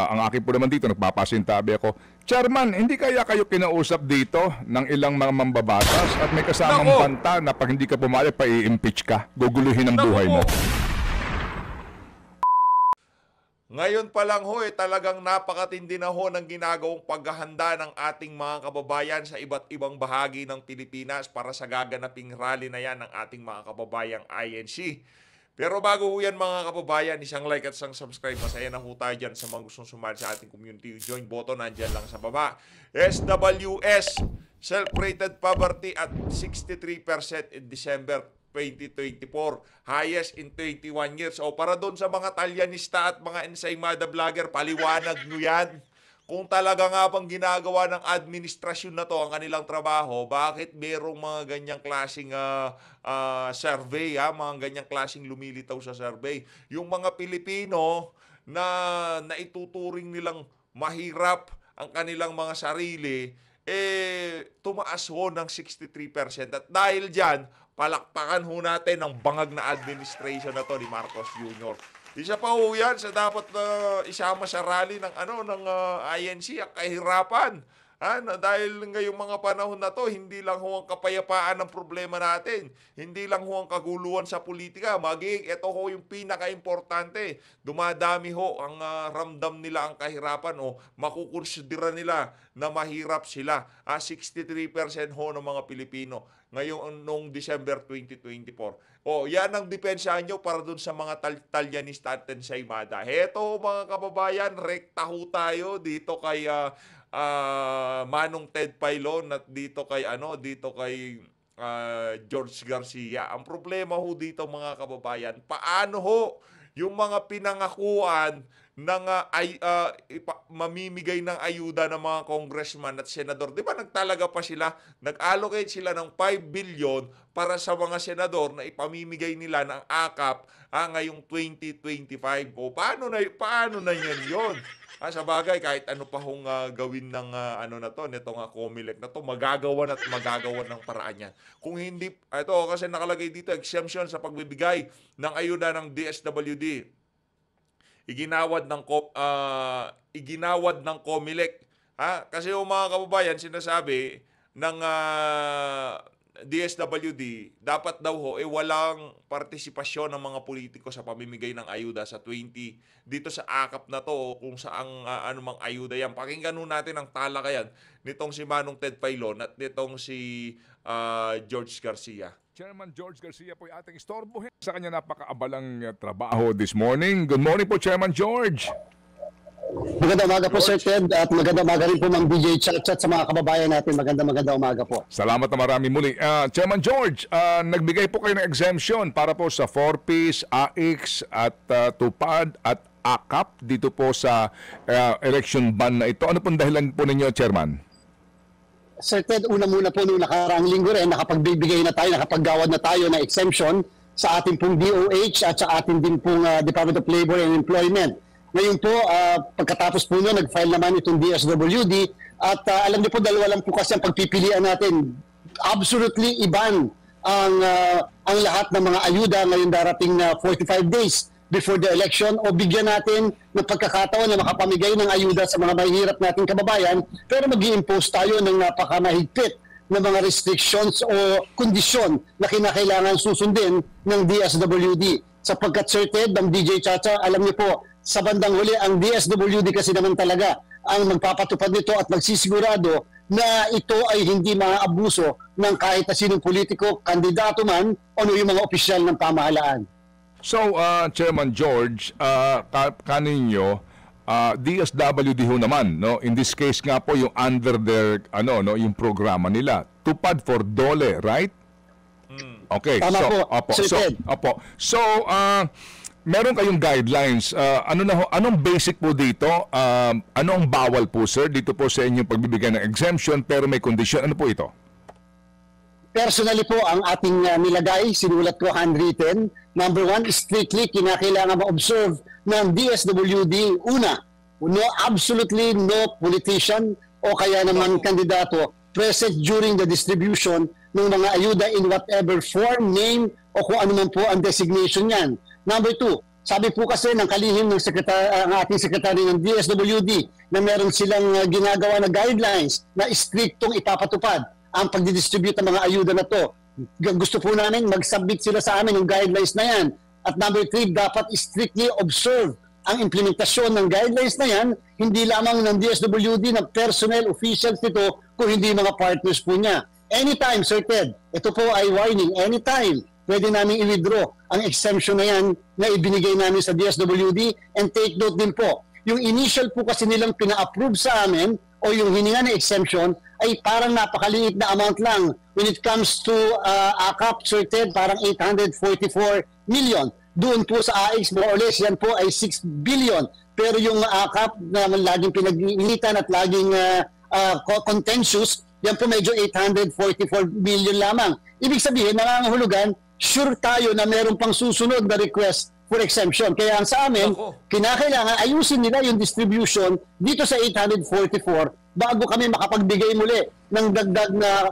Ang akin po naman dito, nagpapasintabi ako, Chairman, hindi kaya kayo kinausap dito ng ilang mga mambabatas at may kasamang banta na pag hindi ka pumayag, pa-i-impeach ka, guguluhin ang buhay mo. Ngayon pa lang ho, talagang napakatindi na ho ng ginagawang paghahanda ng ating mga kababayan sa iba't ibang bahagi ng Pilipinas para sa gaganaping rally na yan ng ating mga kababayang INC. Pero bago ho yan mga kababayan, isang like at isang subscribe. Masaya na ho tayo dyan sa mga gustong sumali sa ating community. Join button, nandyan lang sa baba. SWS, self-rated poverty at 63% in December 2024. Highest in 21 years. O para doon sa mga talyanista at mga ensaymada vlogger, paliwanag nyo yan. Kung talaga nga bang ginagawa ng administrasyon na to ang kanilang trabaho, bakit merong mga ganyang klaseng survey, mga ganyang klaseng lumilitaw sa survey? Yung mga Pilipino na naituturing nilang mahirap ang kanilang mga sarili, tumaas ho ng 63%. At dahil dyan, palakpakan ho natin ang bangag na administration na to ni Marcos Jr. Isa pa ho yan sa dapat isama sa rally ng INC, ang kahirapan. Dahil ngayong mga panahon na to, hindi lang ho ang kapayapaan ang problema natin. Hindi lang ho ang kaguluhan sa politika. Maging ito ho yung pinaka-importante. Dumadami ho ang ramdam nila ang kahirapan o makukonsidera nila na mahirap sila. 63% ho ng mga Pilipino ngayong noong December 2024. Yan ang depensa nyo para dun sa mga talyanista at ensaymada. Heto mga kababayan, rekta ho tayo dito kay Manong Ted Pailon at dito kay George Garcia. Ang problema ho dito mga kababayan, paano ho yung mga pinangakuan ng mamimigay ng ayuda ng mga congressman at senador. Di ba nagtalaga pa sila, nag-allocate sila ng 5 billion para sa mga senador na ipamimigay nila ng AKAP ngayong 2025. Paano na yan yun? Sa bagay, kahit ano pa hong gawin ng nitong COMELEC na to, magagawa ng paraan yan. Kung hindi, ito kasi nakalagay dito, exemption sa pagbibigay ng ayuda ng DSWD. Iginawad ng COMELEC. Kasi yung mga kababayan, sinasabi ng DSWD, dapat daw walang partisipasyon ng mga politiko sa pamimigay ng ayuda sa 20 dito sa AKAP na to kung saang anumang ayuda yan. Pakinggan nun natin ang talakayan nitong si Manong Ted Pailon at nitong si George Garcia. Chairman George Garcia po yung ating istorbohin sa kanya napakaabalang trabaho this morning. Good morning po, Chairman George. Magandang umaga po, Sir Ted, at magandang umaga rin po, Mang DJ Chat sa mga kababayan natin. Magandang umaga po. Salamat na marami muli. Chairman George, nagbigay po kayo ng exemption para po sa 4Ps, AIX at TUPAD at AKAP dito po sa election ban na ito. Ano pong dahilan po ninyo, Chairman? Sir Ted, una muna po noong nakaraang linggo rin, nakapagbibigay na tayo, nakapaggawad na tayo ng exemption sa ating pong DOH at sa ating din pong Department of Labor and Employment. Ngayon po, pagkatapos po nyo, nag-file naman itong DSWD at alam niyo po, dalawa lang po kasi ang pagpipilian natin. Absolutely iban ang lahat ng mga ayuda ngayong darating na 45 days before the election o bigyan natin ng pagkakataon na makapamigay ng ayuda sa mga mahihirap nating kababayan pero mag-i-impose tayo ng napakamahigpit na mga restrictions o kondisyon na kinakailangan susundin ng DSWD. Sapagkat Sir Ted, ng DJ Chacha, alam niyo po, sa bandang huli, ang DSWD kasi naman talaga ang magpapatupad nito at magsisigurado na ito ay hindi maaabuso ng kahit na sinong politiko, kandidato man o yung mga opisyal ng pamahalaan. So, Chairman George, kaninyo, DSWD ho naman, no? In this case nga po yung under their yung programa nila, Tupad for Dole, right? Okay. Tama po. So, meron kayong guidelines. Anong basic po dito? Ano ang bawal po, sir, dito po sa inyong pagbibigay ng exemption pero may condition? Ano po ito? Personally po, ang ating nilagay, sinulat ko handwritten. Number 1, strictly kinakailangan ma-observe ng DSWD. Una, absolutely no politician o kaya naman kandidato present during the distribution ng mga ayuda in whatever form, name o kung ano man po ang designation niyan. Number 2, Sabi po kasi ng kalihim ng ang ating sekretary ng DSWD na meron silang ginagawa na guidelines na striktong ipapatupad ang pagdidistribute ng mga ayuda na to. Gusto po namin mag-submit sila sa amin ng guidelines na yan. At number 3, dapat strictly observe ang implementasyon ng guidelines na yan, hindi lamang ng DSWD, ng personnel, officials nito, kung hindi mga partners po niya. Anytime, Sir Ted, ito po ay warning, anytime, pwede namin i-withdraw ang exemption na yan na ibinigay namin sa DSWD. And take note din po, yung initial po kasi nilang pina-approve sa amin o yung hininga na exemption ay parang napakaliit na amount lang. When it comes to AKAP, Sir Ted, parang 844 million. Doon po sa AX, more or less, yan po ay 6 billion. Pero yung AKAP na laging pinag-iinitan at laging contentious, yan po medyo 844 million lamang. Ibig sabihin, nangangahulugan, sure tayo na meron pang susunod na request for exemption. Kaya ang sa amin, kinakailangan ayusin nila yung distribution dito sa 844 bago kami makapagbigay muli ng dagdag na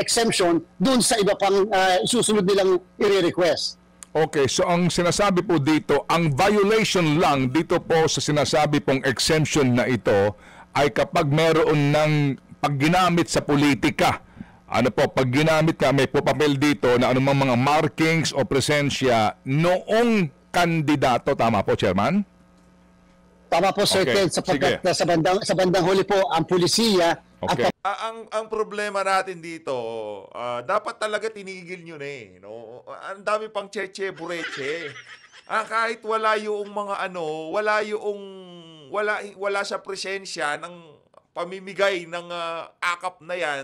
exemption dun sa iba pang susunod nilang i-request. Okay, so ang sinasabi po dito, ang violation lang dito po sa sinasabi pong exemption na ito ay kapag meron ng pagginamit sa politika. Ano po, pag ginamit ka, may papel dito na anumang mga markings o presensya noong kandidato. Tama po, Chairman? Tama po, Sir Ted, sapagkat sa bandang huli po, ang pulisiya Okay. Ang problema natin dito, dapat talaga tinigil nyo na eh. No? Ang dami pang cheche, bureche. Kahit wala yung mga wala sa presensya ng pamimigay ng AKAP na yan,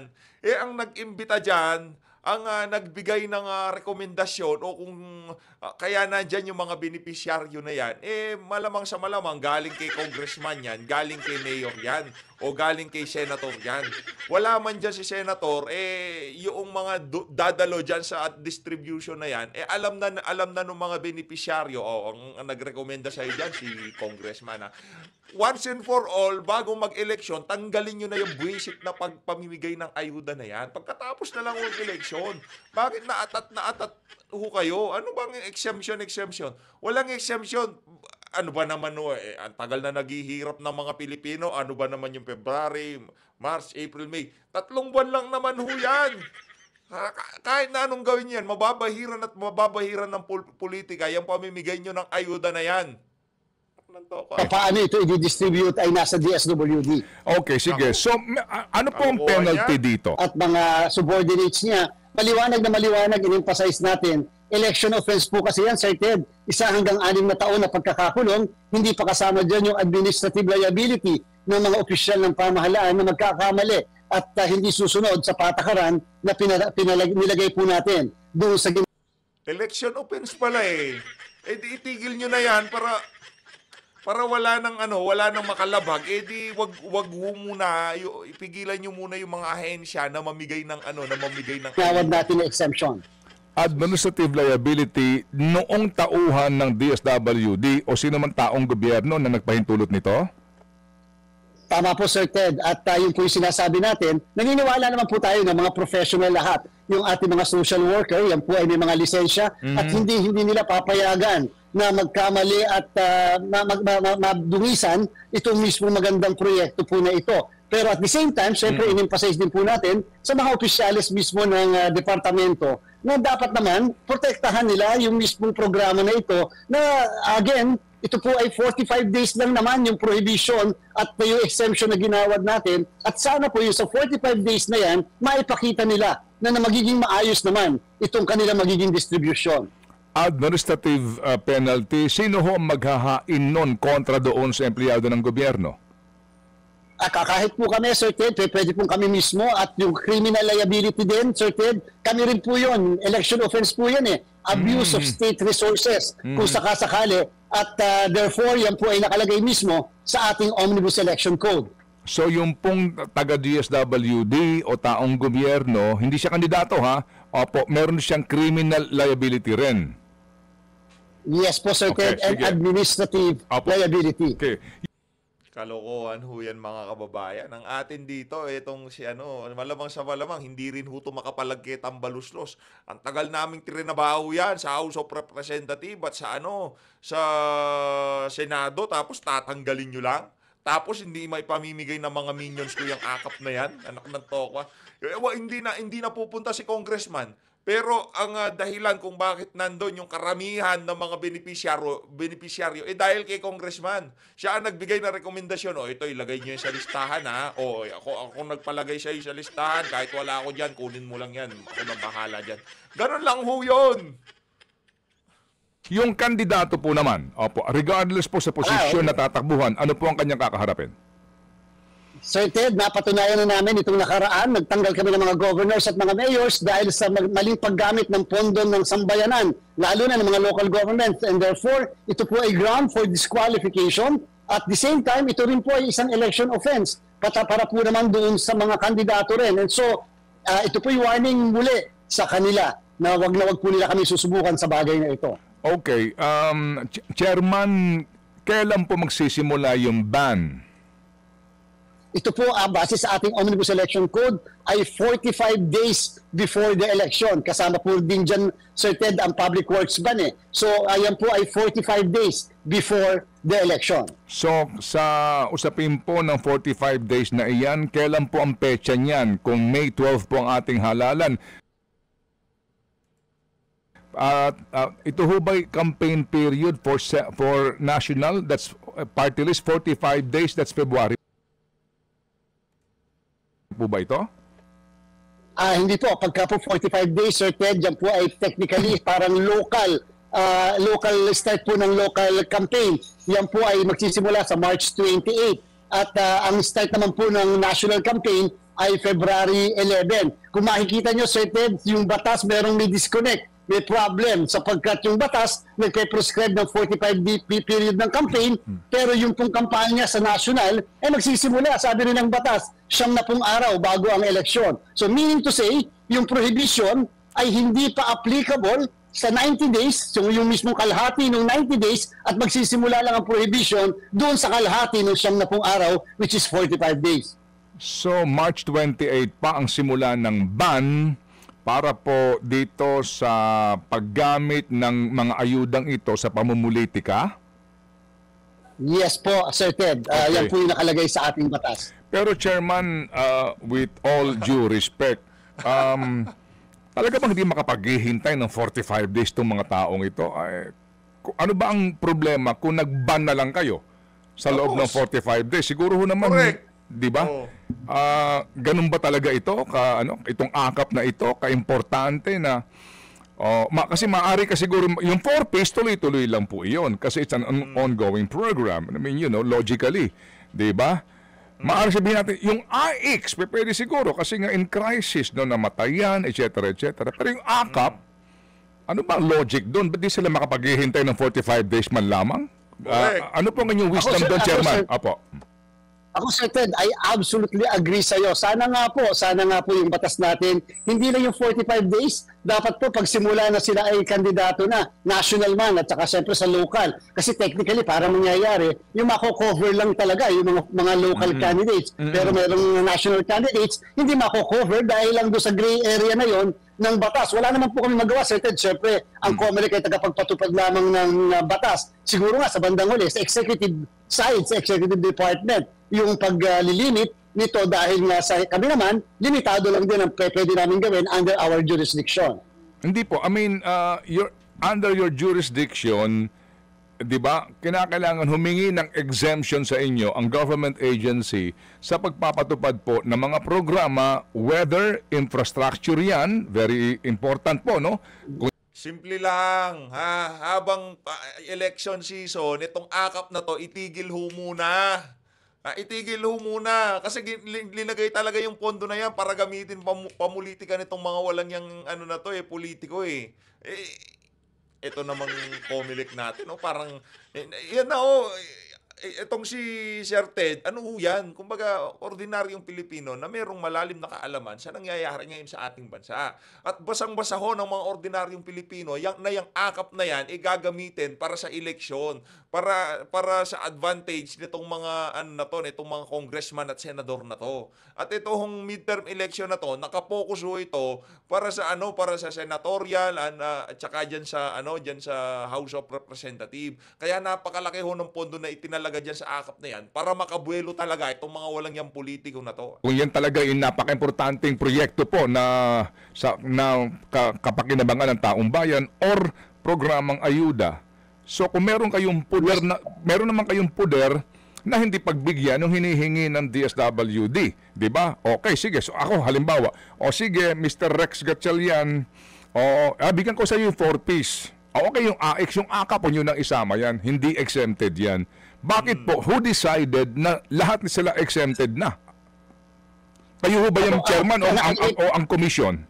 ang nag-imbita dyan, ang nagbigay ng rekomendasyon o kung kaya nandyan yung mga beneficiaryo na yan, malamang sa malamang galing kay congressman yan, galing kay mayor yan, o galing kay senator yan. Wala man dyan si senator, yung mga dadalo dyan sa distribution na yan, alam na ng mga beneficiaryo, ang nagrekomenda sa'yo dyan, si congressman. Once and for all, bago mag-eleksyon, tanggalin nyo na yung buwisit na pagpamimigay ng ayuda na yan. Pagkatapos na lang ng eleksyon, bakit naatat ho kayo? Ano bang exemption? Walang exemption. Ano ba naman, ang tagal na naghihirap ng mga Pilipino, ano ba naman yung February, March, April, May? 3 buwan lang naman ho yan. Kahit na anong gawin yan, mababahiran ng politika, yung pamimigay nyo ng ayuda na yan. Paano ito i-distribute ay nasa DSWD. Okay, sige. So, ano po ang penalty dito? At mga subordinates niya, maliwanag na maliwanag, in-emphasize natin, election offense po kasi yan, Sir Ted. 1 hanggang 6 na taon na pagkakakulong, hindi pa kasama dyan yung administrative liability ng mga opisyal ng pamahalaan na magkakamali at hindi susunod sa patakaran na nilagay po natin doon sa election offense pala eh. Itigil nyo na yan para wala nang makalabag, wag muna, ipigilan niyo muna yung mga ahensya na mamigay ng tawag natin na exemption. Administrative liability noong tauhan ng DSWD o sino man taong gobyerno na nagpahintulot nito? Tama po, Sir Ted. At yun po yung sinasabi natin, naniniwala naman po tayo ng mga professional lahat. Yung ating mga social worker, yan po ay may mga lisensya at hindi nila papayagan na magkamali at madungisan itong mismo magandang proyekto po na ito. Pero at the same time, syempre in-emphasize din po natin sa mga opisyalis mismo ng departamento na dapat naman protektahan nila yung mismong programa na ito na again, ito po ay 45 days lang naman yung prohibition at yung exemption na ginawad natin at sana po yung sa 45 days na yan, maipakita nila na magiging maayos naman itong kanilang magiging distribution. Administrative penalty, sino ho maghahain nun kontra doon sa empleyado ng gobyerno? Kahit po kami, Sir Ted, pwede po kami mismo at yung criminal liability din, Sir Ted, kami rin po yun. Election offense po yan eh. Abuse of state resources kung sakasakali at therefore yan po ay nakalagay mismo sa ating Omnibus Election Code. So yung pong taga-DSWD o taong gobyerno, hindi siya kandidato ha? Opo, meron siyang criminal liability rin. Yes po, Sir Ted, and sige. administrative liability. Okay. Kalokohan ho yan mga kababayan. Ang atin dito, itong si ano, malamang sa malamang, hindi rin ho ito makapalagkit ang baluslos. Ang tagal naming trinabaho yan sa House of Representatives at sa ano, sa Senado, tapos tatanggalin nyo lang. Tapos hindi may pamimigay ng mga minions ko yung akap na yan, anak ng tokwa. Hindi na pupunta si congressman. Pero ang dahilan kung bakit nandun yung karamihan ng mga benepisyaryo dahil kay congressman. Siya ang nagbigay ng rekomendasyon, ito ilagay niyo sa listahan ha. Ako nagpalagay sa sa listahan, kahit wala ako diyan, kunin mo lang yan. Ako na bahala diyan. Ganun lang ho 'yun. Yung kandidato po naman, opo, regardless po sa posisyon na tatakbuhan, ano po ang kanyang kakaharapin? Sir Ted, napatunayan na namin itong nakaraan, nagtanggal kami ng mga governors at mga mayors dahil sa maling paggamit ng pondo ng sambayanan, lalo na ng mga local governments. And therefore, ito po ay ground for disqualification. At the same time, ito rin po ay isang election offense para po naman doon sa mga kandidato rin. And so, ito po yung warning muli sa kanila na wag po nila kami susubukan sa bagay na ito. Okay, Chairman, kailan po magsisimula yung ban? Ito po, base sa ating Omnibus Election Code, ay 45 days before the election. Kasama po din dyan, Sir Ted, ang Public Works ban eh. So, ayan po ay 45 days before the election. So, sa usapin po ng 45 days na iyan, kailan po ang petsa niyan? Kung May 12 po ang ating halalan, ito ho ba'y campaign period for national? That's party list, 45 days, that's February po ba ito? Hindi po. Pagka po 45 days, Sir Ted, dyan po ay technically parang local start po ng local campaign. Yan po ay magsisimula sa March 28. At ang start naman po ng national campaign ay February 11. Kung makikita nyo, Sir Ted, yung batas merong may disconnect. May problem sapagkat yung batas nagpe-prescribe ng 45-day period ng campaign, pero yung pong kampanya sa national ay magsisimula, sabi rin ng batas, 9 araw bago ang eleksyon. So meaning to say, yung prohibition ay hindi pa applicable sa 90 days, so yung mismong kalahati ng 90 days, at magsisimula lang ang prohibition doon sa kalahati ng 9 araw, which is 45 days. So March 28 pa ang simula ng ban para po dito sa paggamit ng mga ayudang ito sa pamumulitika? Yes po, Sir Ted. Okay. Yan po yung nakalagay sa ating batas. Pero Chairman, with all due respect, talaga bang hindi makapaghihintay ng 45 days itong mga taong ito? Ano ba ang problema kung nag-ban na lang kayo sa loob ng 45 days? Siguro ho naman, Correct. di ba? Oo. Ganun ba talaga ito? Itong akap na ito, kaimportante na kasi maaari ka siguro, yung 4-phase tuloy-tuloy lang po iyon kasi it's an ongoing program. I mean, logically, di ba? Maaari sabihin natin, yung IX, pwede siguro kasi nga in crisis, namatayan, etc. Pero yung akap, ano ba ang logic doon? Ba't di sila makapaghihintay ng 45 days man lamang? Ano po ang inyong wisdom doon, Chairman? Apo. Ako, Sir Ted, I absolutely agree sa iyo. Sana nga po yung batas natin, hindi lang yung 45 days, dapat po pagsimula na sila ay kandidato na, national man at saka siyempre sa local. Kasi technically, para mangyayari, yung mako-cover lang talaga yung mga local candidates. Pero merong national candidates, hindi mako-cover dahil lang doon sa gray area na yon ng batas. Wala naman po kami magawa, Sir Ted. Siyempre, ang COMELEC ay tagapagpatupad lamang ng batas. Siguro nga, sa bandang huli, sa executive side, sa executive department, yung paglilimit nito dahil nga sa kami naman, limitado lang din ang pwede namin gawin under our jurisdiction. Hindi po. I mean, under your jurisdiction, di ba, kinakailangan humingi ng exemption sa inyo ang government agency sa pagpapatupad po ng mga programa, whether infrastructure yan, very important po, no? Simple lang, habang election season, itong akap na to, itigil ho muna. Itigil ho muna. Kasi linagay talaga yung pondo na yan para gamitin pamulitika nitong mga walang yung na to, politiko eh. Ito namang COMELEC natin, parang, yan na itong si Sir Ted, ano ho yan? Kumbaga, ordinaryong Pilipino na mayroong malalim na kaalaman sa nangyayari ngayon sa ating bansa. At basang-basa ho ng mga ordinaryong Pilipino, yung akap na yan, gagamitin para sa eleksyon, para sa advantage nitong mga, nitong mga congressman at senador na to. At itong midterm election na to, nakapokus ho ito para sa senatorial, at saka dyan sa House of Representative. Kaya napakalaki ho ng pondo na itinalaga dyan sa akap na yan para makabuelo talaga itong mga walang yang politiko na to. Kung yan talaga yung napaka-importanting proyekto po na kapakinabangan ng taong bayan or programang ayuda. So kung meron naman kayong puder na hindi pagbigyan ng hinihingi ng DSWD, di ba? Okay, sige. So ako halimbawa, sige, Mr. Rex Gatchalian, bigyan ko sa iyo 4-piece. Okay, yung AX, yung AKAP po nyo nang isama yan, hindi exempted yan. Bakit po? Who decided na lahat sila exempted na? Kayo ho ba yung chairman o ang komisyon?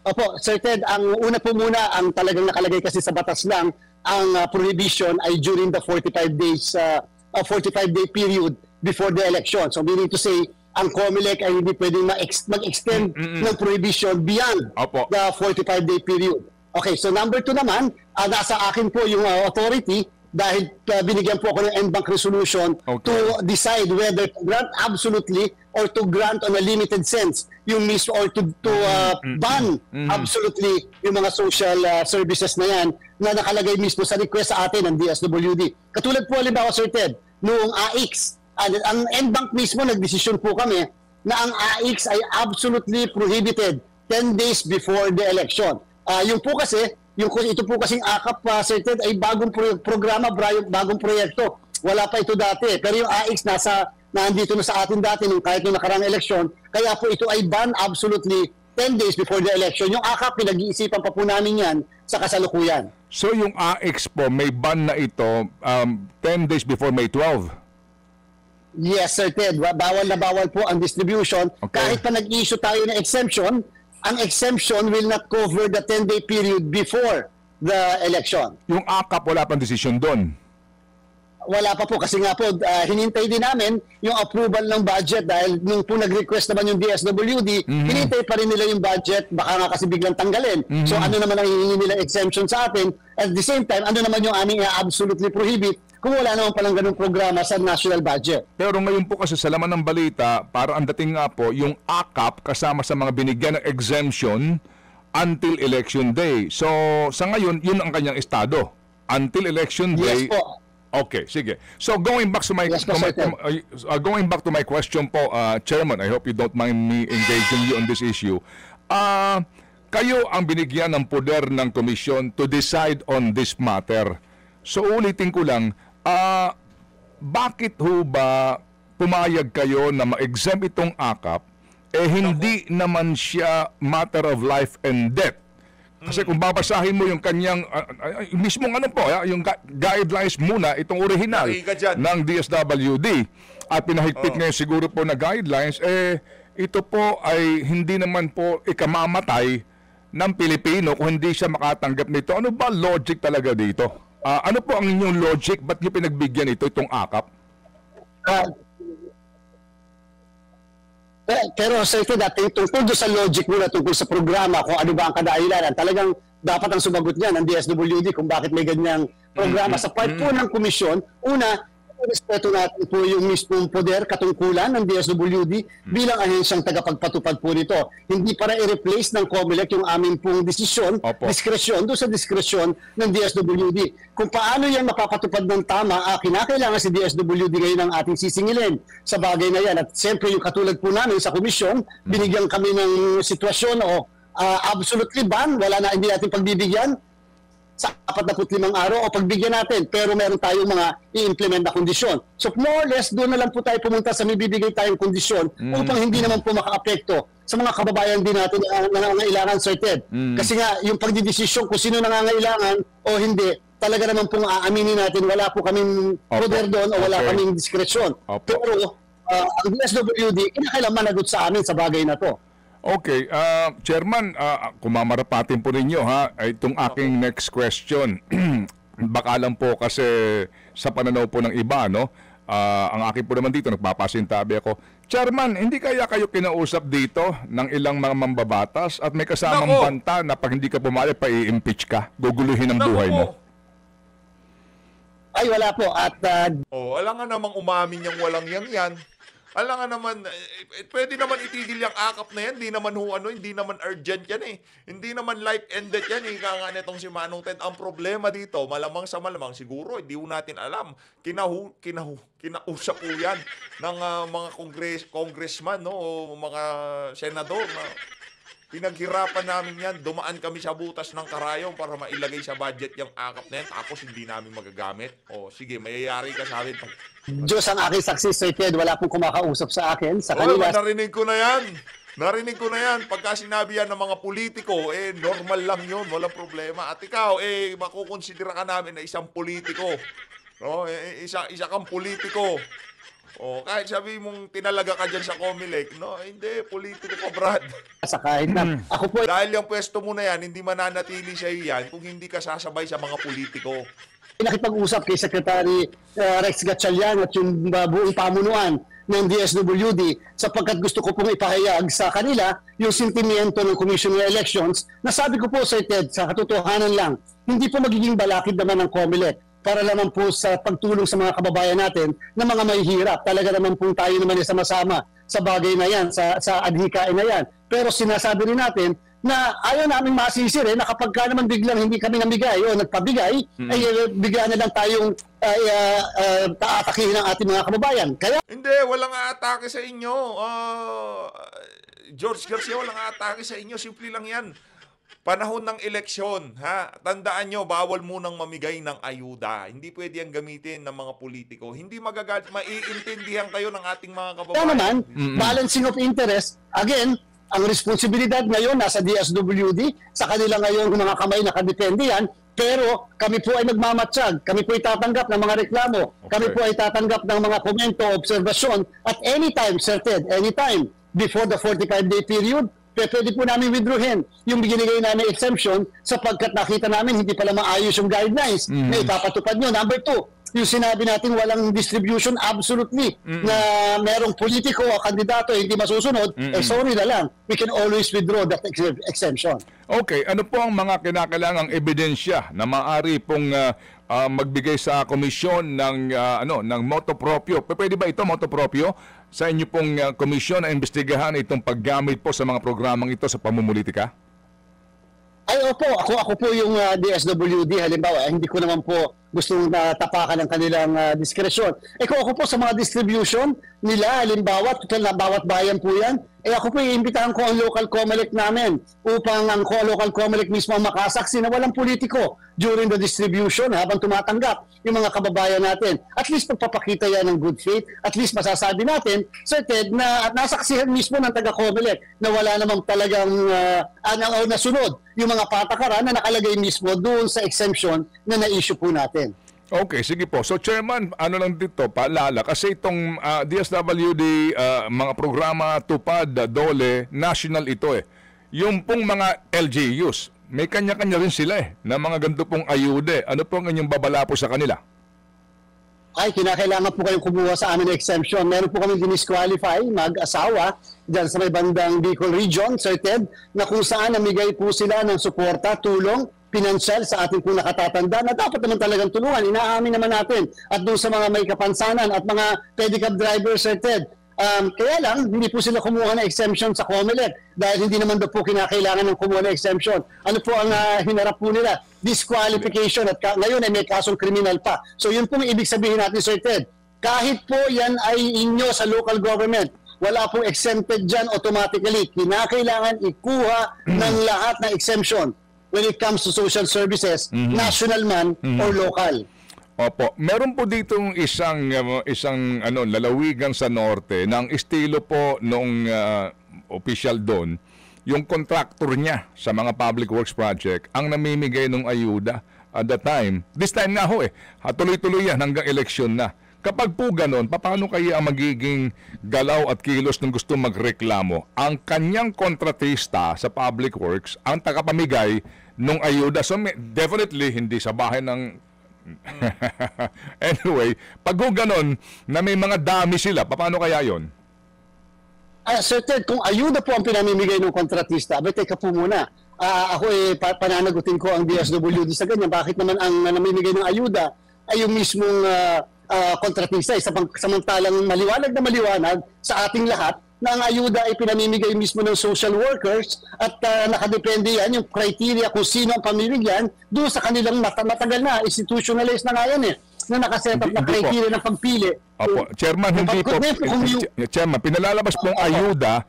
Opo, Sir Ted, ang una po muna, ang talagang nakalagay kasi sa batas lang, ang prohibition ay during the 45-day period before the election. So meaning to say, ang COMELEC ay hindi pwedeng mag-extend ng prohibition beyond the 45-day period. Okay, so number 2 naman, nasa akin po yung authority dahil binigyan po ako ng en banc resolution to decide whether to grant absolutely or to grant on a limited sense yung mismo or to ban absolutely yung mga social services na yan na nakalagay mismo sa request sa atin ng DSWD. Katulad po halimbawa, Sir Ted, noong AX, ang en banc mismo nagdesisyon po kami na ang AX ay absolutely prohibited 10 days before the election. Yung po kasi, ito po kasing AKAP, Sir Ted, ay bagong programa, bagong proyekto. Wala pa ito dati. Pero yung AX nandito na sa atin dati kahit yung nakarang eleksyon. Kaya po ito ay ban absolutely 10 days before the election. Yung AKAP, pinag-iisipan pa po namin yan sa kasalukuyan. So yung AX po, may ban na ito 10 days before May 12? Yes, Sir Ted. Bawal na bawal po ang distribution. Kahit pa nag-issue tayo ng exemption, ang exemption will not cover the 10-day period before the election. Yung AKAP, wala pang desisyon doon? Wala pa po kasi nga po, hinintay din namin yung approval ng budget dahil nung po nag-request naman yung DSWD, hinintay pa rin nila yung budget, baka nga kasi biglang tanggalin. So ano naman ang hihingi nila exemption sa atin? At the same time, ano naman yung aming absolutely prohibit kung wala naman palang ganung programa sa national budget. Pero ngayon po kasi sa laman ng balita, para ang dating nga po, yung AKAP kasama sa mga binigyan ng exemption until election day. So sa ngayon, yun ang kanyang estado. Until election day. Yes po. Okay, sige. So going back to my question po, Chairman, I hope you don't mind me engaging you on this issue. Kayo ang binigyan ng poder ng komisyon to decide on this matter. So ulitin ko lang, bakit ho ba pumayag kayo na ma-exempt itong AKAP hindi naman siya matter of life and death? Kasi kung babasahin mo yung kanyang mismong yung guidelines muna, itong original ng DSWD at pinahigpit ngayon siguro po na guidelines, ito po ay hindi naman po ikamamatay ng Pilipino kung hindi siya makatanggap nito. Ano ba logic talaga dito? Ano po ang inyong logic? Ba't niyo pinagbigyan itong AKAP? Pero Sir Ted, tungkol sa logic muna, tungkol sa programa, kung ano ba ang kadahilanan, talagang dapat ang sumagot niya ng DSWD kung bakit may ganyang programa. Sa part po ng komisyon, una, respeto natin po yung mismong poder, katungkulan ng DSWD bilang ahensyang tagapagpatupad po nito. Hindi para i-replace ng COMELEC yung aming pong desisyon, diskresyon, doon sa diskresyon ng DSWD. Kung paano yan mapapatupad ng tama, kinakailangan si DSWD ngayon ang ating sisingilin sa bagay na yan. At siyempre yung katulad po namin sa komisyon, binigyan kami ng sitwasyon absolutely ban, wala na, hindi natin pagbibigyan sa 45 araw o pagbigyan natin, pero meron tayong mga i-implement na kondisyon. So more or less, doon na lang po tayo pumunta sa may bibigay tayong kondisyon upang hindi naman po maka-apekto sa mga kababayan din natin na nangangailangan, Sir Ted. Kasi nga, yung pagdidesisyon kung sino nangangailangan o hindi, talaga naman pong aaminin natin, wala po kaming poder doon o wala kaming diskresyon. Pero ang DSWD, kinakailangan managot sa amin sa bagay na to. Okay, Chairman, kumamarapatin po ninyo itong aking next question. Baka lang po kasi sa pananaw po ng iba, no? Ang akin po naman dito, nagpapasintabi ako, Chairman, hindi kaya kayo kinausap dito ng ilang mga mambabatas at may kasamang Nako! banta na pag hindi ka pumayag, pa-i-impeach ka, guguluhin ang Naku buhay po. mo? Ay, wala po. At Alam nga namang umamin yung walang yan. Alam nga naman, pwede naman itigil yung akap na yan. Hindi naman hindi naman urgent yan eh. Hindi naman life and death yan eh. Kaya nga nitong si Manong Ted. Ang problema dito, malamang sa malamang, siguro, hindi ho natin alam. Kinausap po yan ng mga congressman, no, o mga senador na pinaghirapan namin yan. Dumaan kami sa butas ng karayong para mailagay sa budget yung akap na yan. Tapos hindi namin magagamit. Sige, mayayari ka sa amin. Diyos ang aking saksi, Sir Ted, wala pong kumakausap sa akin. Sa Oo, kanila, narinig ko na yan. Narinig ko na yan. Pagka sinabi yan ng mga politiko, normal lang yun. Walang problema. At ikaw, makukonsidera ka namin na isang politiko. No? Isa kang politiko. Kahit sabi mong tinalaga ka dyan sa Comelec, no? Hindi, politiko ka, Brad. sa kahit na ako po Dahil yung pwesto mo na yan, hindi mananatili sa'yo yan kung hindi ka sasabay sa mga politiko. nakipag-usap kay Secretary Rex Gatchalian at yung buong pamunuan ng DSWD sapagkat gusto ko pong ipahayag sa kanila yung sentimiento ng Commission on Elections na sabi ko po, Sir Ted, sa katotohanan lang, hindi po magiging balakid naman ng COMELEC para naman po sa pagtulong sa mga kababayan natin na mga may hirap. Talaga naman po tayo naman sama-sama sa bagay na yan, sa adhikain na yan. Pero sinasabi rin natin na ayaw namin masisir na kapag ka naman biglang hindi kami namigay o nagpabigay, ay bigla na lang tayong taatakihin ng ating mga kababayan. Kaya Hindi, walang aatake sa inyo. George Garcia, walang aatake sa inyo. Simple lang yan. Panahon ng eleksyon, ha? Tandaan nyo, bawal munang mamigay ng ayuda. Hindi pwede ang gamitin ng mga politiko. Hindi maiintindihan kayo ng ating mga kaya kababayan. naman, balancing of interest, again, ang responsibilidad ngayon nasa DSWD, sa kanila ngayon mga kamay nakadepende yan, pero kami po ay nagmamatsyag, kami po ay tatanggap ng mga reklamo, kami po ay tatanggap ng mga komento, obserbasyon, at anytime, Sir Ted, anytime, before the 45-day period, pwede po namin withdrawin yung binigay namin exemption sapagkat nakita namin hindi pala maayos yung guidelines na ipapatupad nyo. Number 2, yung sinabi natin walang distribution absolutely na merong politiko o kandidato hindi masusunod, sorry na lang, we can always withdraw that exemption. Okay, ano po ang mga kinakailangang ebidensya na maaari pong magbigay sa komisyon ng motu proprio? Pwede ba ito motu proprio sa inyo pong komisyon na imbestigahan itong paggamit po sa mga programang ito sa pamumulitika? Ay, opo. Ako po yung DSWD, halimbawa, hindi ko naman po gustong tapakan ng kanilang diskresyon. Kung ako po sa mga distribution nila, halimbawa, total na bawat bayan po yan, ako po iimbitahan ko ang local COMELEC namin upang ang local COMELEC mismo ang makasaksi na walang politiko during the distribution habang tumatanggap yung mga kababayan natin. At least pagpapakita yan ng good faith, at least masasabi natin, Sir Ted, na nasaksihan mismo ng taga-COMELEC na wala namang talagang nasunod yung mga patakaran na nakalagay mismo doon sa exemption na na-issue po natin. Okay, sige po. So Chairman, ano lang dito, paalala, kasi itong DSWD, mga programa, tupad, DOLE, national ito Yung pong mga LGUs, may kanya-kanya rin sila na mga ganito pong ayude. Ano pong inyong babala po sa kanila? Ay, kinakailangan po kayong kumuha sa amin ng exemption. Meron po kami dinisqualify, mag-asawa, dyan sa may bandang Bicol Region, Sir Ted, na kung saan namigay po sila ng suporta, tulong, pinansyal sa ating po nakatatanda na dapat naman talagang tulungan. Inaamin naman natin. At doon sa mga may kapansanan at mga pedicab drivers, Sir Ted, kaya lang, hindi po sila kumuha ng exemption sa COMELEC dahil hindi naman daw po kinakailangan ng kumuha ng exemption. Ano po ang hinarap po nila? Disqualification at ngayon ay may kasong kriminal pa. So yun pong ibig sabihin natin, Sir Ted. Kahit po yan ay inyo sa local government, wala pong exempted dyan automatically. Kinakailangan ikuha ng lahat ng exemption when it comes to social services, national man or local. Opo, meron po ditong isang lalawigan sa norte ng estilo po nung official doon, yung contractor niya sa mga public works project ang namimigay ng ayuda at the time. This time nga tuloy-tuloy yan hanggang eleksyon na. Kapag po ganon, paano kaya ang magiging galaw at kilos ng gusto magreklamo? Ang kanyang kontratista sa public works ang tagapamigay ng ayuda. So definitely hindi sa bahay ng Anyway, pag kung ganon, na may mga dami sila, paano kaya yon? Sir Ted, kung ayuda po ang pinamimigay ng kontratista, abay teka po muna. Ako pananagutin ko ang DSWD sa ganyan. Bakit naman ang namimigay ng ayuda ay yung mismong kontratista? Samantalang maliwanag na maliwanag sa ating lahat na ang ayuda ay pinamimigay mismo ng social workers at nakadepende yan, yung criteria kung sino ang pamimigyan doon sa kanilang matagal na, institutionalized na nga yan na nakaset up na criteria ng pagpili. Opo, Chairman, hindi po. Chairman, pinalalabas pong ayuda,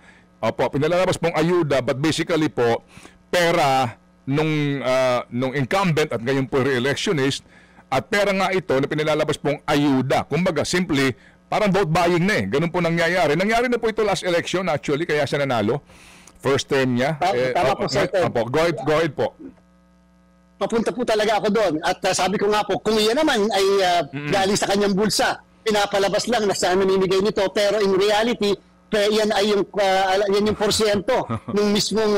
but basically po, pera nung incumbent at ngayon po re-electionist, at pera nga ito na pinalalabas pong ayuda. Kumbaga, simply, parang vote buying na eh. Ganun po nangyayari. Nangyari na po ito last election actually, kaya siya nanalo. First term niya. Tama po, Sir Ted. Go ahead po. Papunta po talaga ako doon. At sabi ko nga po, kung iyan naman ay galing sa kanyang bulsa, pinapalabas lang na saan namimigay nito. Pero in reality, yan ay yung porsyento ng mismong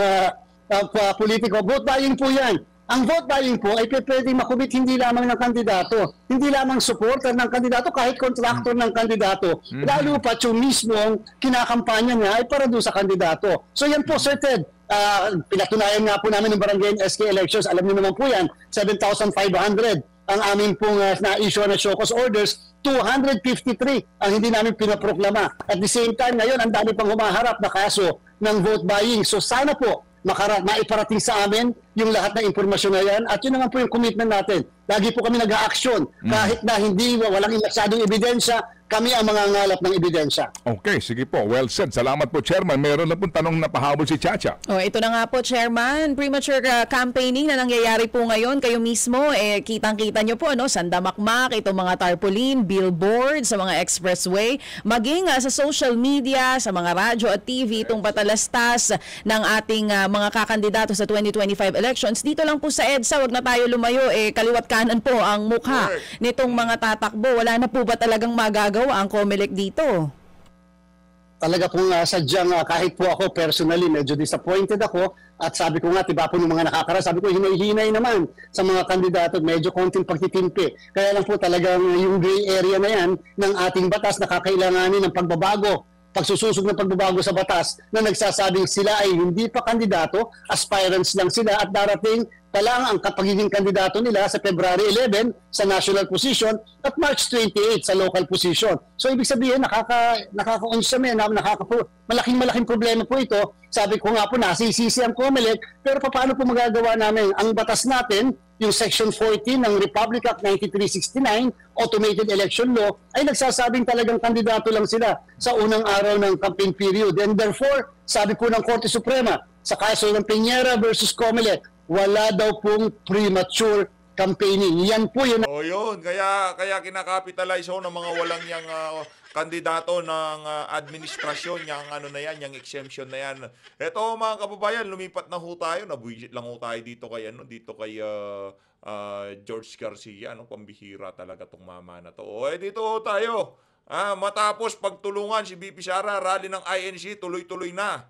politiko. Vote buying po yan. Ang vote buying po ay pwedeng makumit hindi lamang ng kandidato, hindi lamang supporter ng kandidato, kahit contractor ng kandidato. Lalo pa yung mismong kinakampanya niya ay para doon sa kandidato. So yan po, Sir Ted, pinatunayan nga po namin ng Barangay SK Elections, alam niyo naman po yan, 7,500 ang aming pong na-issue na show cause orders, 253 ang hindi namin pinaproklama. At the same time, ngayon, ang dami pang humaharap na kaso ng vote buying. So sana po, maiparating sa amin yung lahat ng impormasyon na yan at yun naman po yung commitment natin. Lagi po kami nag-a-action kahit na walang masyadong ebidensya, kami ang mga ngalap ng ebidensya. Okay, sige po. Well said. Salamat po, Chairman. Meron na pong tanong na pahabol si Chacha. Ito na nga po, Chairman. Premature campaigning na nangyayari po ngayon. Kayo mismo, kitang-kita nyo po, sandamakmak, itong mga tarpaulin, billboard sa mga expressway, maging sa social media, sa mga radyo at TV, itong patalastas ng ating mga kakandidato sa 2025 elections. Dito lang po sa EDSA, wag na tayo lumayo. Kaliwat kanan po ang mukha nitong mga tatakbo. Wala na po ba talagang magagawa ang COMELEC dito? Talaga pong sadyang kahit po ako personally medyo disappointed ako at sabi ko nga tiba po ng mga nakakaraan, sabi ko hinay-hinay naman sa mga kandidato, medyo konting pagtitimpi. Kaya lang po talagang yung gray area na yan ng ating batas nakakailanganin ng pagbabago, pagsususog ng pagbabago sa batas na nagsasabing sila ay hindi pa kandidato, aspirants lang sila at darating pa lang ang pagiging kandidato nila sa February 11 sa national position at March 28 sa local position. So ibig sabihin malaking problema po ito. Sabi ko nga po nasisisi ang COMELEC pero paano po magagawa namin ang batas natin, yung Section 14 ng Republic Act 9369, Automated Election Law, ay nagsasabing talagang kandidato lang sila sa unang araw ng campaign period. And therefore, sabi po ng Korte Suprema, sa kaso ng Piñera versus COMELEC, wala daw pong premature campaigning. Yan po yun. Yun. Kaya kinakapitalize ng mga walang yang kandidato ng administrasyon, yung exemption na yan. Ito mga kababayan, lumipat na ho tayo, nabuisit lang ho tayo dito kay George Garcia, pambihira talaga tong mama na to. Dito ho tayo. Matapos pagtulungan si BP Sara, rally ng INC, tuloy-tuloy na.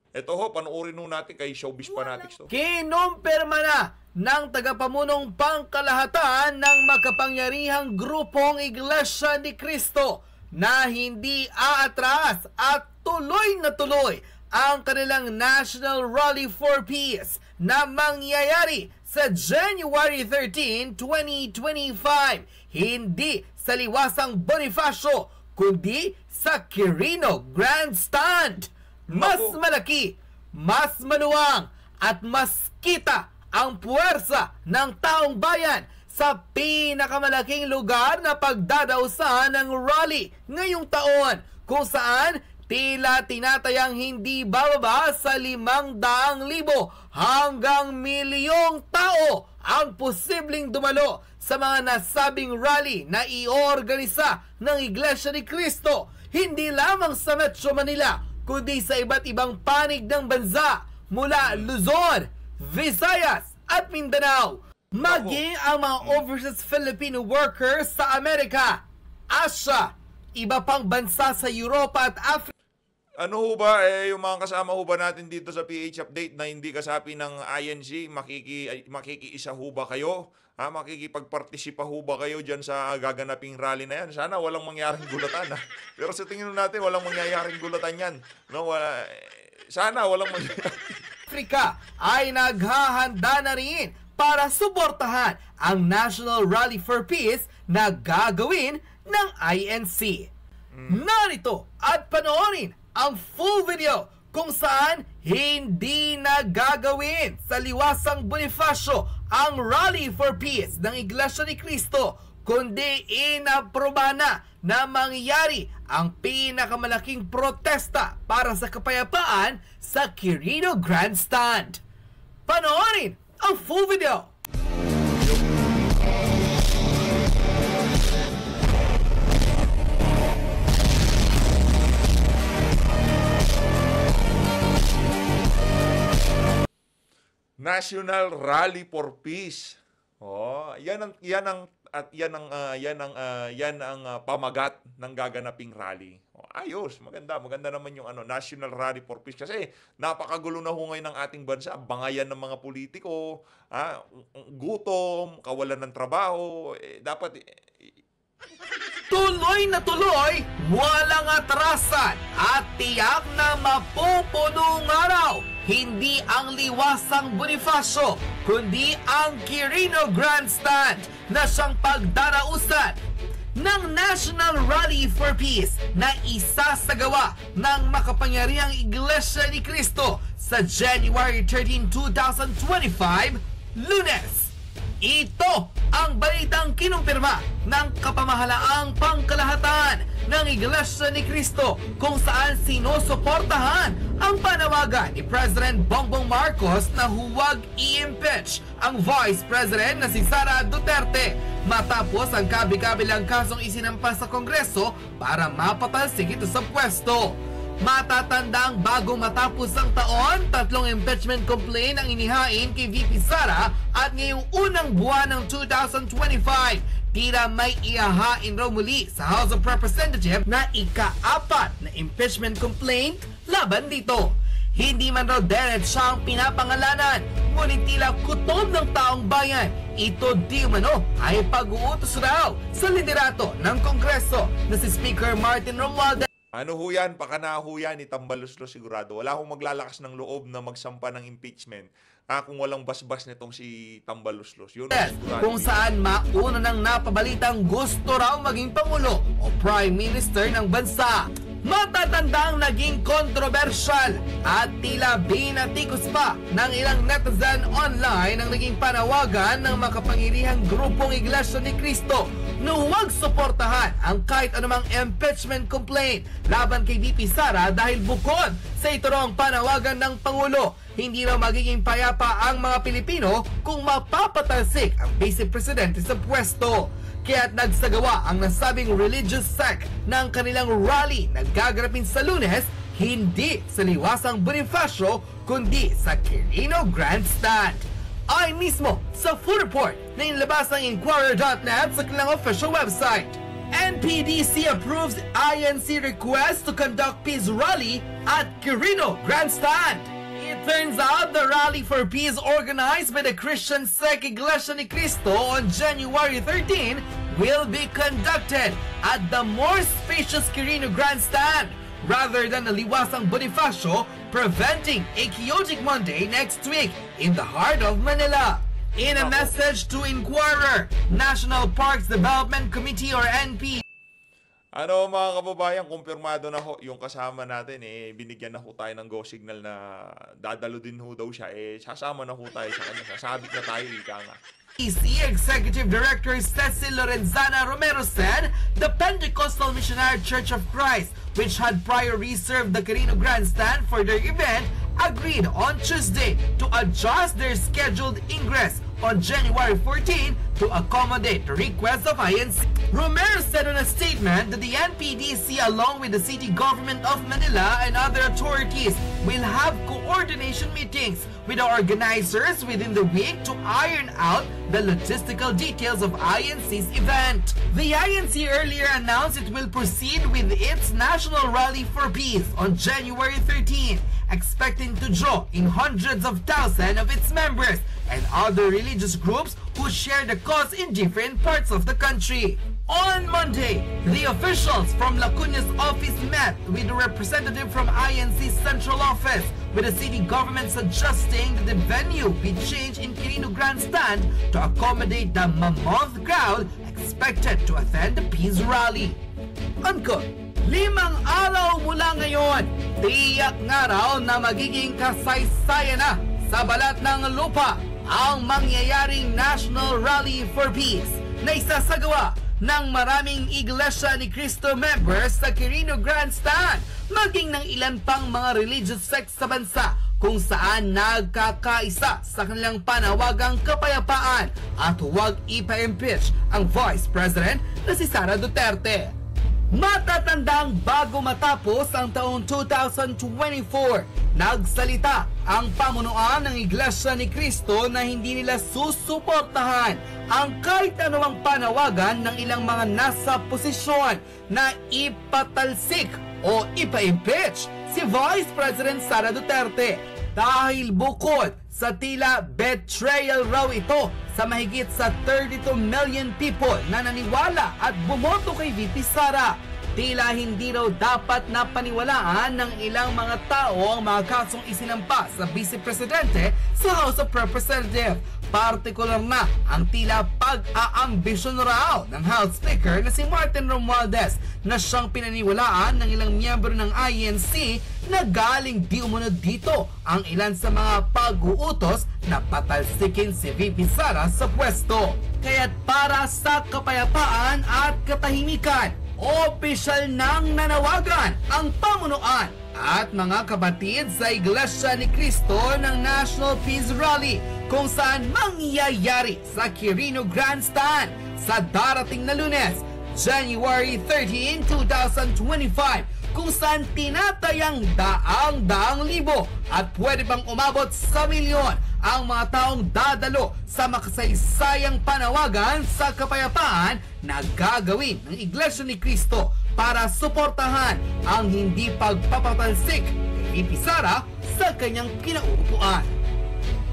Ito ho, panoorin ho natin kay Showbiz Fanatics to. Kinumpirma na ng tagapamunong pangkalahatan ng makapangyarihang grupong Iglesia ni Cristo na hindi aatras at tuloy na tuloy ang kanilang National Rally for Peace na mangyayari sa January 13, 2025. Hindi sa liwasang Bonifacio, kundi sa Quirino Grandstand. Mas malaki, mas maluwang at mas kita ang puwersa ng taong bayan sa pinakamalaking lugar na pagdadausan ng rally ngayong taon, kung saan tila tinatayang hindi bababa sa 500,000 hanggang 1,000,000 tao ang posibleng dumalo sa mga nasabing rally na iorganisa ng Iglesia ni Cristo, hindi lamang sa Metro Manila kundi sa iba't ibang panig ng bansa mula Luzon, Visayas at Mindanao. Maging ang mga overseas Filipino workers sa Amerika, Asia, iba pang bansa sa Europa at Africa. Ano ho ba, yung mga kasama ho ba natin dito sa PH Update na hindi kasapi ng INC, makikiisa ho ba kayo? makikipagpartisipa ho ba kayo dyan sa gaganaping rally na yan? Sana walang mangyaring gulatan. Pero sa tingin natin, walang mangyayaring gulatan yan. No, sana walang mangyayaring. Africa ay naghahanda na rin para suportahan ang National Rally for Peace na gagawin ng INC. Narito at panoorin ang full video kung saan hindi na gagawin sa Liwasang Bonifacio ang Rally for Peace ng Iglesia ni Cristo, kundi inaproba na mangyari ang pinakamalaking protesta para sa kapayapaan sa Quirino Grandstand. Panoorin ang full video! National Rally for Peace. Yan ang pamagat ng gaganaping rally. Ayos, maganda naman yung National Rally for Peace kasi napakagulo na ho ngayon ng ating bansa, bangayan ng mga politiko, gutom, kawalan ng trabaho, dapat Tuloy na tuloy, walang atrasan at tiyak na mapupunong araw. Hindi ang Liwasang Bonifacio, kundi ang Quirino Grandstand na siyang pagdarausan ng National Rally for Peace na isasagawa ng makapangyarihang Iglesia ni Cristo sa January 13, 2025, Lunes. Ito ang balitang kinumpirma ng kapamahalaang pangkalahatan ng Iglesia ni Cristo kung saan sinusuportahan ang panawagan ni President Bongbong Marcos na huwag i-impeach ang Vice President na si Sara Duterte matapos ang kabi-kabilang kasong isinampas sa Kongreso para mapatalsik ito sa pwesto. Matatandang bago matapos ang taon, 3 impeachment complaint ang inihain kay VP Sara at ngayong unang buwan ng 2025, tila may ihahain raw muli sa House of Representatives na ika-4 na impeachment complaint laban dito. Hindi man raw diretsang pinapangalanan, ngunit tila kutob ng taong bayan. Ito di umano ay pag-uutos raw sa liderato ng Kongreso na si Speaker Martin Romualdez. Ano ho yan? Pakana ho yan ni Tambaluslos sigurado. Wala akong maglalakas ng loob na magsampa ng impeachment kung walang basbas nitong si Tambaluslos. Yun kung saan mauna nang napabalitang gusto raw maging Pangulo o Prime Minister ng bansa. Matatandang naging kontrobersyal at tila binatikos pa ng ilang netizen online ang naging panawagan ng makapangyarihang grupong Iglesia ni Cristo na huwag suportahan ang kahit anumang impeachment complaint laban kay VP Sara dahil bukod sa ito raw ang panawagan ng Pangulo, hindi raw magiging payapa ang mga Pilipino kung mapapatalsik ang Vice Presidente sa pwesto. Kaya't nagsagawa ang nasabing religious sect ng kanilang rally na gaganapin sa Lunes, hindi sa Liwasang Bonifacio, kundi sa Quirino Grandstand. Ay mismo sa full report na inilabas ng Inquirer.net sa kanilang official website. NPDC approves INC request to conduct peace rally at Quirino Grandstand. It turns out the Rally for Peace organized by the Christian sect Iglesia ni Cristo on January 13 will be conducted at the more spacious Quirino Grandstand rather than the Liwasang Bonifacio, preventing a chaotic Monday next week in the heart of Manila. In a message to Inquirer, National Parks Development Committee or NP. Mga kababayan, kumpirmado na ho yung kasama natin, binigyan na ho tayo ng go signal na dadalo din ho daw siya, sasama na ho tayo sa kanya, sasabit na tayo, ika nga. Executive Director Cecil Lorenzana Romero said the Pentecostal Missionary Church of Christ, which had prior reserved the Quirino Grandstand for their event, agreed on Tuesday to adjust their scheduled ingress on January 14 to accommodate the request of INC. Romero said in a statement that the NPDC, along with the City Government of Manila and other authorities, will have coordination meetings with the organizers within the week to iron out the logistical details of INC's event. The INC earlier announced it will proceed with its National Rally for Peace on January 13, expecting to draw in hundreds of thousands of its members and other religious groups who share the cause in different parts of the country. On Monday, the officials from Lacuna's office met with a representative from INC's central office, with the city government suggesting that the venue be changed in Quirino Grandstand to accommodate the mammoth crowd expected to attend the peace rally. Unquote. 5 araw mula ngayon, tiyak nga raw na magiging kasaysayan na sa balat ng lupa ang mangyayaring National Rally for Peace na isasagawa ng maraming Iglesia ni Cristo members sa Quirino Grandstand, maging ng ilan pang mga religious sects sa bansa kung saan nagkakaisa sa kanilang panawagang kapayapaan at huwag ipa-impeach ang Vice President na si Sara Duterte. Matatandang bago matapos ang taong 2024, nagsalita ang pamunuan ng Iglesia ni Cristo na hindi nila susuportahan ang kahit anumang panawagan ng ilang mga nasa posisyon na ipatalsik o ipa-impeach si Vice President Sara Duterte dahil bukod sa tila betrayal raw ito sa mahigit sa 32 million people na naniwala at bumoto kay VP Sara. Tila hindi raw dapat na paniwalaan ng ilang mga tao ang mga kasong isinampa sa Vice Presidente sa House of Representatives. Partikular na ang tila pag-aambisyon raw ng House Speaker na si Martin Romualdez na siyang pinaniwalaan ng ilang miyembro ng INC na galing di umano dito ang ilan sa mga pag-uutos na patalsikin si VP Sara sa pwesto. Kaya't para sa kapayapaan at katahimikan, opisyal nang nanawagan ang pamunuan at mga kapatid sa Iglesia ni Cristo ng National Peace Rally kung saan mangyayari sa Quirino Grandstand sa darating na Lunes, January 13, 2025, kung saan tinatayang daang libo at pwede pang umabot sa milyon ang mga taong dadalo sa makasaysayang panawagan sa kapayapaan na gagawin ng Iglesia ni Cristo para suportahan ang hindi pagpapatalsik kay VP Sara sa kanyang kinauupuan.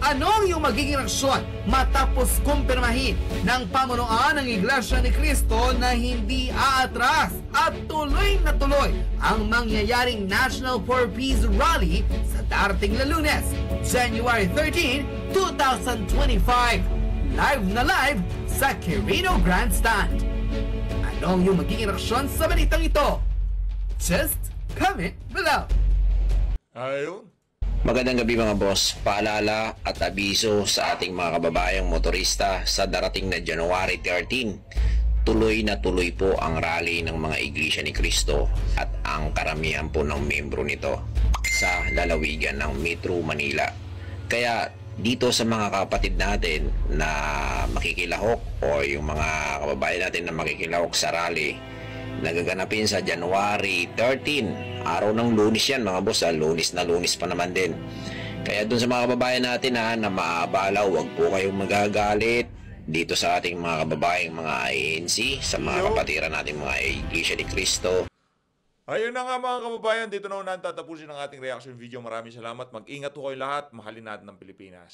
Ano ang iyong magiging reaksyon matapos kumpirmahin ng pamunuan ng Iglesia ni Cristo na hindi aatras at tuloy na tuloy ang mangyayaring National for Peace Rally sa darating na Lunes, January 13, 2025, live na live sa Quirino Grandstand? Ano ang iyong magiging reaksyon sa balitang ito? Just comment below. Ayun. Magandang gabi mga boss. Paalala at abiso sa ating mga kababayang motorista sa darating na January 13. Tuloy na tuloy po ang rally ng mga Iglesia ni Cristo at ang karamihan po ng membro nito sa lalawigan ng Metro Manila. Kaya dito sa mga kapatid natin na makikilahok o yung mga kababayan natin na makikilahok sa rally nagaganapin sa January 13, araw ng Lunes yan mga boss, Lunes na Lunes pa naman din. Kaya dun sa mga kababayan natin na maabala, huwag po kayong magagalit dito sa ating mga kababayang mga ANC, sa mga kapatiran natin mga Iglesia ni Cristo. Ayun na nga mga kababayan, dito na unahan tatapusin ang ating reaction video. Maraming salamat, mag-ingat po kayo lahat, mahalin natin ang Pilipinas.